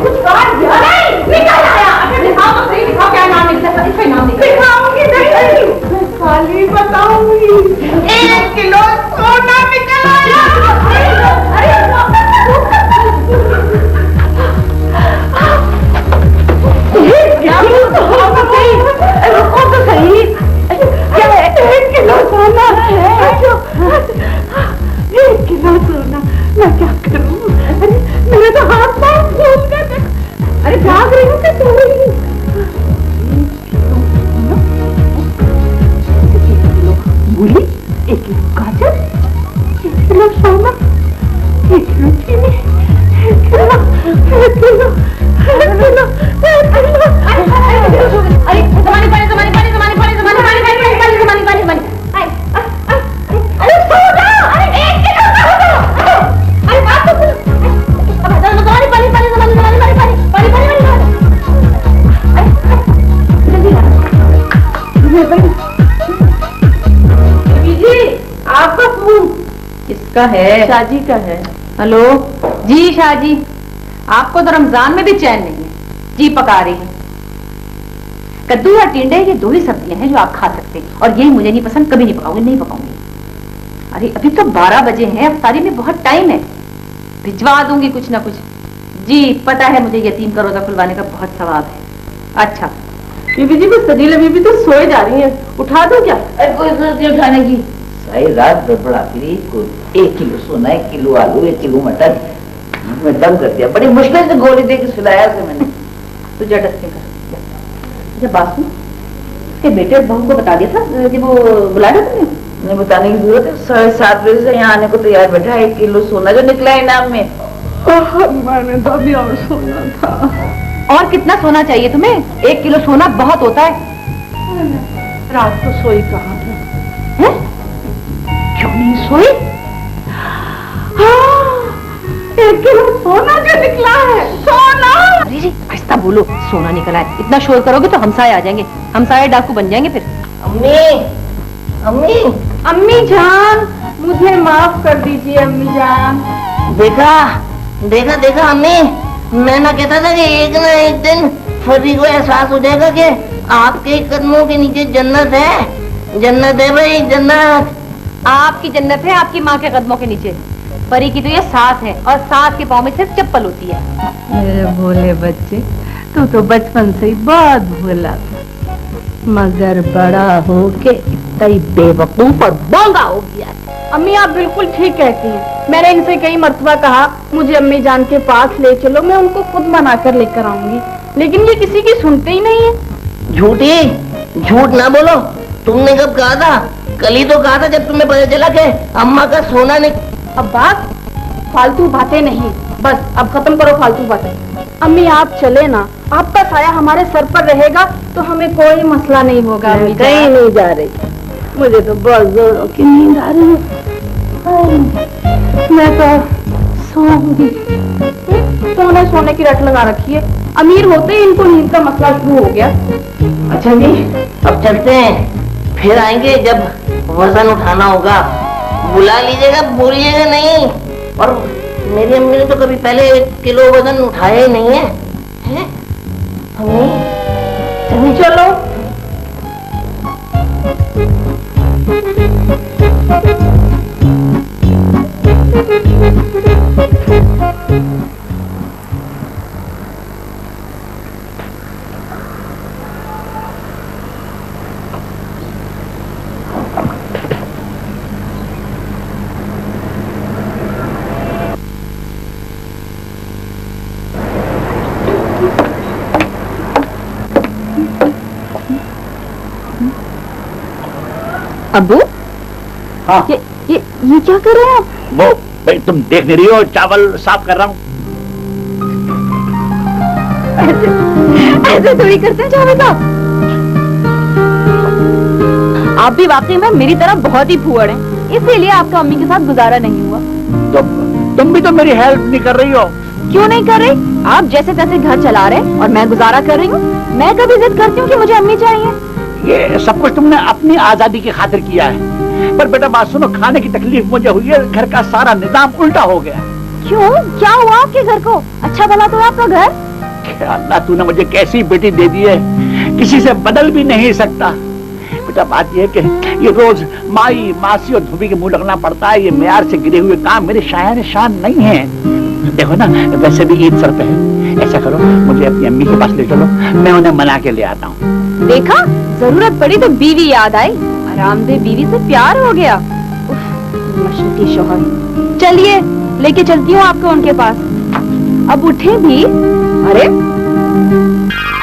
कुछ बात निकल आया। अच्छा दिखाओ तो सही, दिखाओ क्या नाम निकला, इसका नाम दिखाऊंगी नहीं, मैं खाली बताऊंगी। 1 किलो सोना निकल आया। रुको तो सही, क्या है? 1 किलो सोना है। 1 किलो सोना, मैं क्या करूं? अरे मेरे तो हाथ पांव फूल गए। अरे भाग रही हूँ कि सो रही हूँ? 1 किलो गाजर, 1 किलो सोना, 1 किलो चीनी, 1 किलो, 1 किलो, 1 किलो, 1 किलो। अरे जमानी पानी अरे सोना, 1 किलो का होगा। अरे बात तो आपका फोन किसका है? शाजी का है। हेलो जी शाहजी, आपको तो रमजान में भी चैन नहीं है। जी पका रही है। कद्दू या टिंडे ये 2 ही सब्जियां हैं जो आप खा सकते हैं, और यही मुझे नहीं पसंद, कभी नहीं पकाऊंगी, नहीं पकाऊंगी। अरे अभी तो 12 बजे हैं, अफ्तारी में बहुत टाइम है, भिजवा दूंगी कुछ ना कुछ। जी पता है, मुझे यतीम का रोजा खुलवाने का बहुत सवाब है। अच्छा बीबी जी, कुछ सजीला बीबी तो सोए जा रही है, उठा दो क्या? कोई जरूरत नहीं उठाने की, सारी रात बड़बड़ाती रही। 1 किलो सोना, 1 किलो आलू, 1 किलो मटर, मैं दम कर दिया। बड़ी मुश्किल से गोली दे के सुलाया उसे मैंने। तो जटक के कर। अच्छा बात सुन, के बेटे बहू को बता दिया था कि वो बुला रहे तुमने? नहीं बताने की जरूरत है, 7:30 बजे से यहाँ आने को तैयार बैठा है। 1 किलो सोना जो निकला है इनाम में। मैंने तो अभी और सोना था। और कितना सोना चाहिए तुम्हें? 1 किलो सोना बहुत होता है। रात को सोई कहाँ है? क्यों नहीं सोई? 1 किलो सोना जो निकला है। सोना! जी ऐसा बोलो, सोना निकला है। इतना शोर करोगे तो हमसाए आ जाएंगे, हमसाए डाकू बन जाएंगे फिर। अम्मी, अम्मी, अम्मी जान, मुझे माफ कर दीजिए अम्मी जान। देखा देखा देखा अम्मी, मैं ना कहता था कि एक ना एक दिन फरी को एहसास हो जाएगा कि आपके कदमों के नीचे जन्नत है। जन्नत है भाई, जन्नत। आपकी जन्नत है आपकी माँ के कदमों के नीचे। परी की तो ये सास है और सास के पाँव में सिर्फ चप्पल होती है। मेरे भोले बच्चे, तू तो बचपन से ही बहुत भोला था, मगर बड़ा होके इतना ही बेवकूफ और बोंगा हो गया। अम्मी आप बिल्कुल ठीक कहती हैं। मैंने इनसे कई मर्तबा कहा मुझे अम्मी जान के पास ले चलो, मैं उनको खुद मना कर लेकर आऊंगी, लेकिन ये किसी की सुनते ही नहीं है। झूठी, झूठ ना बोलो। तुमने कब कहा था? कल ही तो कहा था जब तुम्हें पता चला कि अम्मा का सोना नहीं। अब बात फालतू बातें नहीं, बस अब खत्म करो फालतू बातें। अम्मी आप चले ना, आपका साया हमारे सर पर रहेगा तो हमें कोई मसला नहीं होगा। मैं कहीं नहीं जा रही, मुझे तो बहुत जोरों की नींद आ रही है। मैं तो सोऊंगी। सोने की रट लगा रखी है। अमीर होते ही इनको नींद का मसला शुरू हो गया। अच्छा जी, अब चलते हैं, फिर आएंगे जब वजन उठाना होगा। बुला लीजिएगा, भूलिएगा नहीं। और मेरी अम्मी ने तो कभी पहले 1 किलो वजन उठाया ही नहीं है, हैं? अम्मी चलो अब्बू, हाँ ये क्या कर रहे हैं आप? वो भाई तुम देख नहीं रही हो, चावल साफ कर रहा हूँ। ऐसे थोड़ी करते हैं चावल साफ। आप भी वाकई में मेरी तरह बहुत ही फुअड़ हैं, इसीलिए आपका अम्मी के साथ गुजारा नहीं हुआ। तो तुम भी तो मेरी हेल्प नहीं कर रही हो। क्यों नहीं कर रही? आप जैसे तैसे घर चला रहे और मैं गुजारा कर रही हूँ। मैं कभी जिद करती हूँ कि मुझे अम्मी चाहिए? ये सब कुछ तुमने अपनी आजादी की खातिर किया है, पर बेटा बात सुनो, खाने की तकलीफ मुझे हुई है, घर का सारा निजाम उल्टा हो गया। क्यों, क्या हुआ आपके घर को? अच्छा भला तो आपका घर। क्या अल्लाह, तूने मुझे कैसी बेटी दे दी है, किसी से बदल भी नहीं सकता। बेटा बात यह है कि ये रोज माई मासी और धोबी के मुंह लगना पड़ता है। ये मेयार से गिरे हुए काम मेरे शायर शान नहीं है। देखो ना, वैसे भी ईद सर पे है, ऐसा करो मुझे अपनी अम्मी के पास ले चलो, मैं उन्हें मना के ले आता हूँ। देखा, जरूरत पड़ी तो बीवी याद आई, आरामदेह बीवी से प्यार हो गया। मशरूकी शौहर। चलिए लेके चलती हूँ आपको उनके पास। अब उठे भी। अरे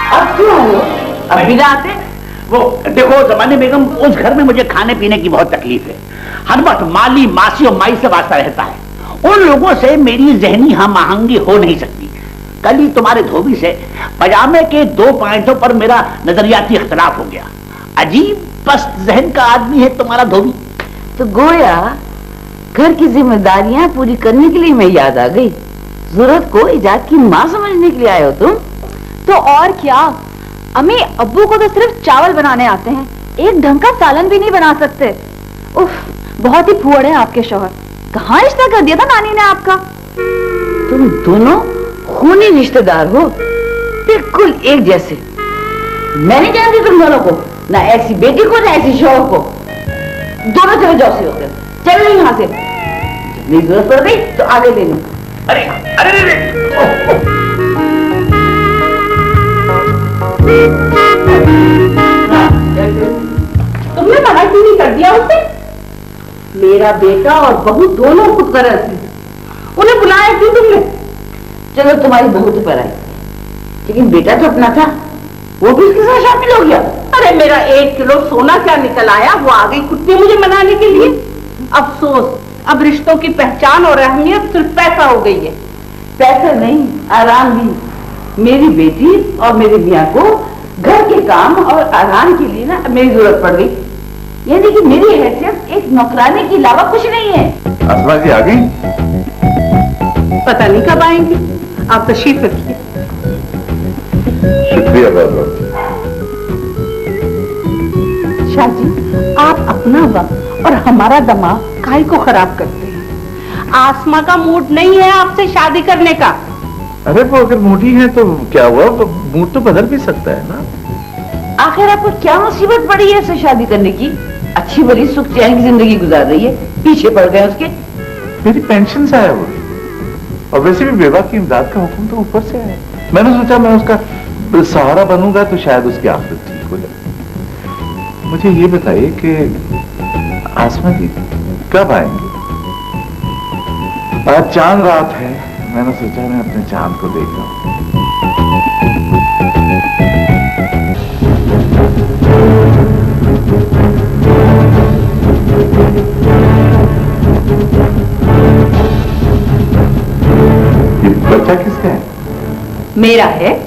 अब क्यों आए हो? अब बिना आते? वो देखो जमाने बेगम, उस घर में मुझे खाने पीने की बहुत तकलीफ है। हर वक्त माली मासी और माई से वास्ता रहता है। उन लोगों से मेरी जहनी हम आहंगी हो नहीं सकती। कल ही तुम्हारे धोबी से पजामे के 2 पॉइंटों पर मेरा नजरियाती इख्तलाफ हो गया। अजीब पस्त जहन का आदमी है तुम्हारा धोबी। तो गोया घर की जिम्मेदारियां पूरी करने के लिए मैं याद आ गई। जरूरत को इजाद की माँ समझने के लिए आए हो तुम? तो और क्या, अम्मी अब्बू को तो सिर्फ चावल बनाने आते हैं, एक ढंग का सालन भी नहीं बना सकते। उफ, बहुत ही फुअड़ है आपके शौहर। कहाँ रिश्ता कर दिया था नानी ने आपका? तुम दोनों खूनी रिश्तेदार हो, बिल्कुल एक जैसे। मैं नहीं जानती तुम दोनों को, ना ऐसी बेटी को ना ऐसी शौहर को। दोनों चले जाओ से होकर, चलो यहाँ से। जब जरूरत पड़ गई तो आगे ले लो। अरे अरे अरे तुमने मना क्यों नहीं कर दिया उसे? मेरा बेटा और बहू दोनों खुद तरह से, उन्हें बुलाया क्यों तुमने? चलो तुम्हारी बहू तो पर आई, लेकिन बेटा तो अपना था, वो भी उसके साथ शामिल हो गया। अरे उससे मेरा 1 किलो सोना क्या निकल आया, वो आ गई कुत्ती मुझे मनाने के लिए। अफसोस, अब रिश्तों की पहचान और अहमियत सिर्फ पैसा हो गई है। पैसा नहीं, आराम भी। मेरी बेटी और मेरे मियाँ को घर के काम और आराम के लिए ना मेरी जरूरत पड़ गई। यानी कि मेरी हैसियत एक नौकरानी के अलावा कुछ नहीं है। आसमा जी आ गई? पता नहीं कब आएंगी, आप तशरीफ रखिए। शुक्रिया बहुत। शाह जी, आप अपना वक्त और हमारा दिमाग काहे को खराब करते हैं? आसमा का मूड नहीं है आपसे शादी करने का। अरे वो अगर मोटी है तो क्या हुआ, तो मूड तो बदल भी सकता है ना। आखिर आपको क्या मुसीबत पड़ी है इससे शादी करने की? अच्छी भली सुख चैन की जिंदगी गुजार रही है, पीछे पड़ गए उसके। मेरी पेंशन से आया वो, और वैसे भी बेवा की इमदाद का हुक्म तो ऊपर से आया। मैंने सोचा मैं उसका सहारा बनूंगा तो शायद उसकी आखिरत ठीक हो जाए। मुझे ये बताइए कि आसमा जी कब आएंगे? आज चांद रात है, मैंने सोचा मैं अपने चांद को देख लूं। ये बच्चा किसका है? मेरा है।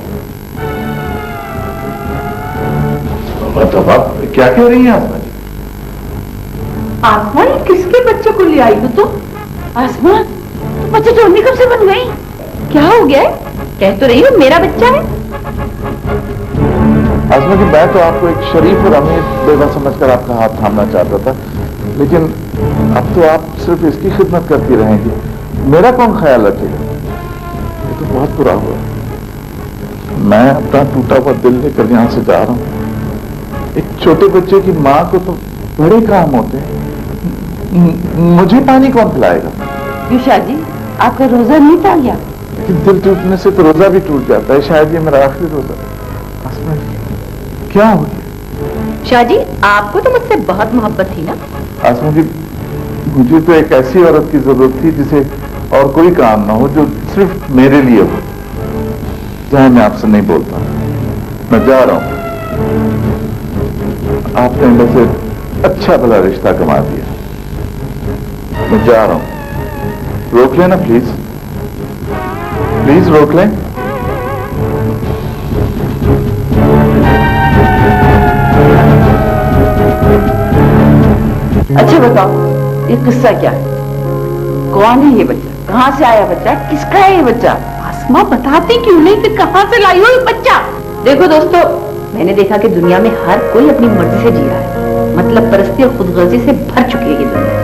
मतलब आप क्या कह रही हैं आसमा जी? आसमा, ये किसके बच्चे को ले आई हो तुम? आसमा, बच्चे छोड़ने कब से बन गई? क्या हो गया? कह तो रही हूँ मेरा बच्चा है। आसमा जी, मैं तो आपको एक शरीफ और अमीर बेवा समझकर आपका हाथ थामना चाहता था, लेकिन अब तो आप सिर्फ इसकी खिदमत करती रहेंगी, मेरा कौन ख्याल रखेगा? ये तो बहुत बुरा हुआ। मैं अपना टूटा हुआ दिल लेकर यहां से जा रहा हूं। एक छोटे बच्चे की माँ को तो बड़े काम होते हैं। मुझे पानी कौन पिलाएगा? शाह जी, आपका रोजा नहीं था क्या? लेकिन दिल टूटने से तो रोजा भी टूट जाता है। शायद ये मेरा आखिरी रोजा है। आसमा जी, क्या हो गया? शाह जी, आपको तो मुझसे बहुत मोहब्बत थी ना? आसमा जी, मुझे तो एक ऐसी औरत की जरूरत थी जिसे और कोई काम ना हो, जो सिर्फ मेरे लिए हो। चाहे मैं आपसे नहीं बोलता, मैं जा रहा हूं। आपने मेरे से अच्छा भला रिश्ता कमा दिया, मैं जा रहा हूं। रोक लेना प्लीज, प्लीज रोक लें। अच्छा बताओ, ये किस्सा क्या है? कौन है ये बच्चा? कहाँ से आया बच्चा? किसका है ये बच्चा? आसमा, बताती क्यों नहीं कि कहाँ से लाई हो ये बच्चा? देखो दोस्तों, मैंने देखा कि दुनिया में हर कोई अपनी मर्जी से जी रहा है, मतलब परस्ती और खुदगर्जी से भर चुकी है ये दुनिया।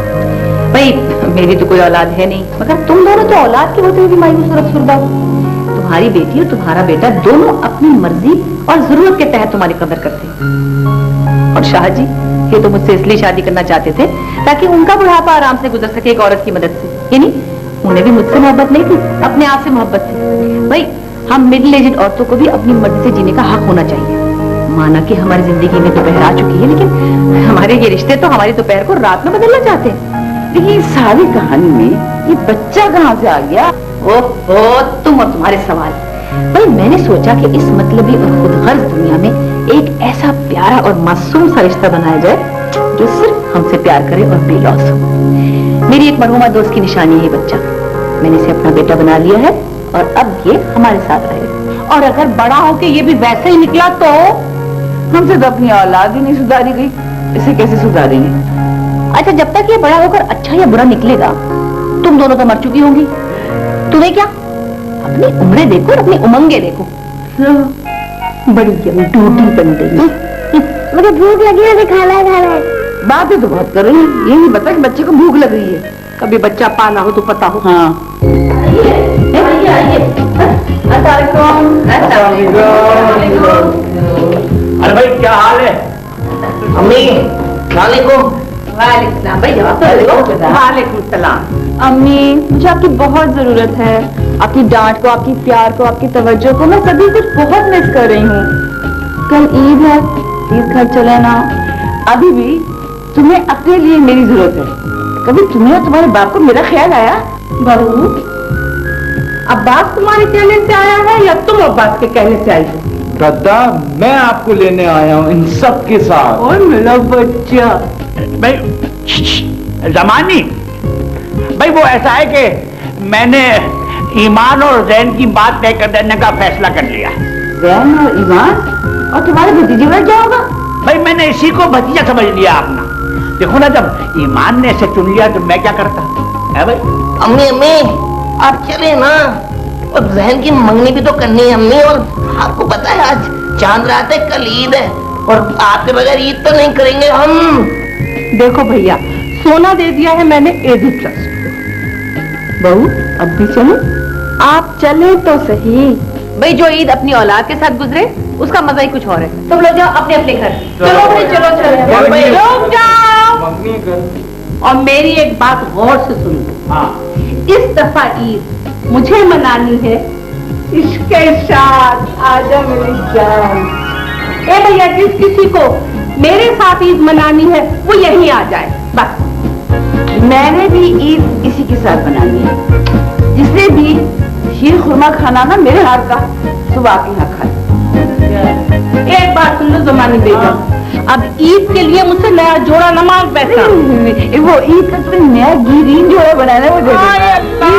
भाई मेरी तो कोई औलाद है नहीं, मगर तुम दोनों तो औलाद के होते हुए भी मायूस और अफसरदा हो। तुम्हारी बेटी और तुम्हारा बेटा दोनों अपनी मर्जी और जरूरत के तहत तुम्हारी कदर करते हैं। और शाह जी, ये तो मुझसे इसलिए शादी करना चाहते थे ताकि उनका बुढ़ापा आराम से गुजर सके एक औरत की मदद से। यानी उन्हें भी मुझसे मोहब्बत नहीं थी, अपने आप से मोहब्बत थी। भाई हम मिडिल एजेड औरतों को भी अपनी मर्जी से जीने का हक होना चाहिए। माना कि हमारी जिंदगी में दोपहर आ चुकी है, लेकिन हमारे ये रिश्ते तो हमारी दोपहर को रात में बदलना चाहते हैं। लेकिन सारी कहानी में ये बच्चा कहाँ से आ गया? ओहो, तुम और तुम्हारे सवाल। भाई मैंने सोचा कि इस मतलबी और खुदगर्ज दुनिया में एक ऐसा प्यारा और मासूम सा रिश्ता बनाया जाए जो सिर्फ हमसे प्यार करे और बेलौस हो। मेरी एक मरहुमा दोस्त की निशानी है ये बच्चा। मैंने इसे अपना बेटा बना लिया है और अब ये हमारे साथ रहेगा। और अगर बड़ा होके ये भी वैसे ही निकला तो? हमसे तो अपनी औलाद ही नहीं सुधारी गई, इसे कैसे सुधारेंगे? अच्छा, जब तक ये बड़ा होकर अच्छा या बुरा निकलेगा, तुम दोनों तो मर चुकी होंगी। तुम्हें क्या, अपनी उम्रें देखो और अपनी उमंगे देखो। बड़ी डूडी बन गई। मुझे भूख लगी है, खाना है। बातें तो बहुत कर रही है, ये नहीं पता कि बच्चे को भूख लग रही है। कभी बच्चा पाला हो तो पता हो। हाँ, अरे भाई क्या हाल है? अम्मी वालेकुम। वालेकुम सलाम। अम्मी, मुझे आपकी बहुत जरूरत है। आपकी डांट को, आपकी प्यार को, आपकी तवज्जो को मैं सभी कुछ बहुत मिस कर रही हूँ। कल ईद है, प्लीज घर चले ना। अभी भी तुम्हें अपने लिए मेरी जरूरत है। कभी तुम्हें और तुम्हारे बाप को मेरा ख्याल आया? बहू, अब्बास तुम्हारे कहने से आया है या तुम अब्बास के कहने से आई हो? दादा मैं आपको लेने आया हूँ इन सब के साथ। और मेरा बच्चा भाई जमानी, भाई वो ऐसा है कि मैंने ईमान और जैन की बात तय कर देने का फैसला कर लिया। जैन और ईमान और तुम्हारे भतीजे में क्या होगा? भाई मैंने इसी को भतीजा समझ लिया अपना। देखो ना, जब ईमान ने इसे चुन लिया तो मैं क्या करता है भाई। अम्मी अम्मी आप चले ना, और जहन की मंगनी भी तो करनी है अम्मी। और आपको पता है आज चांद रात है, कल ईद है, और आपके बगैर ईद तो नहीं करेंगे हम। देखो भैया, सोना दे दिया है मैंने एडी ट्रस्ट को। बहू अब भी चलो। आप चले तो सही। भाई जो ईद अपनी औलाद के साथ गुजरे उसका मजा ही कुछ और है। तुम लोग जाओ अपने अपने घर। चलो भाई चलो चलो भाई, रुक जाओ। मम्मी कर। और मेरी एक बात गौर से सुन लो। हाँ, इस दफा ईद मुझे मनानी है इसके साथ। आजा मेरी जान। ए भैया, जिस किसी को मेरे साथ ईद मनानी है वो यहीं आ जाए बस। मैंने भी ईद इसी के साथ बनानी है। जिसने भी शीर खुरमा खाना ना मेरे हाथ का, सुबह के यहाँ खाए। एक बात सुन लो जमानी बेगम, अब ईद के लिए मुझसे नया जोड़ा न मांग पैसा। वो ईद का तुम्हें नया गिरीन जोड़ा बनाना है, वो दे देना। हाय अल्लाह।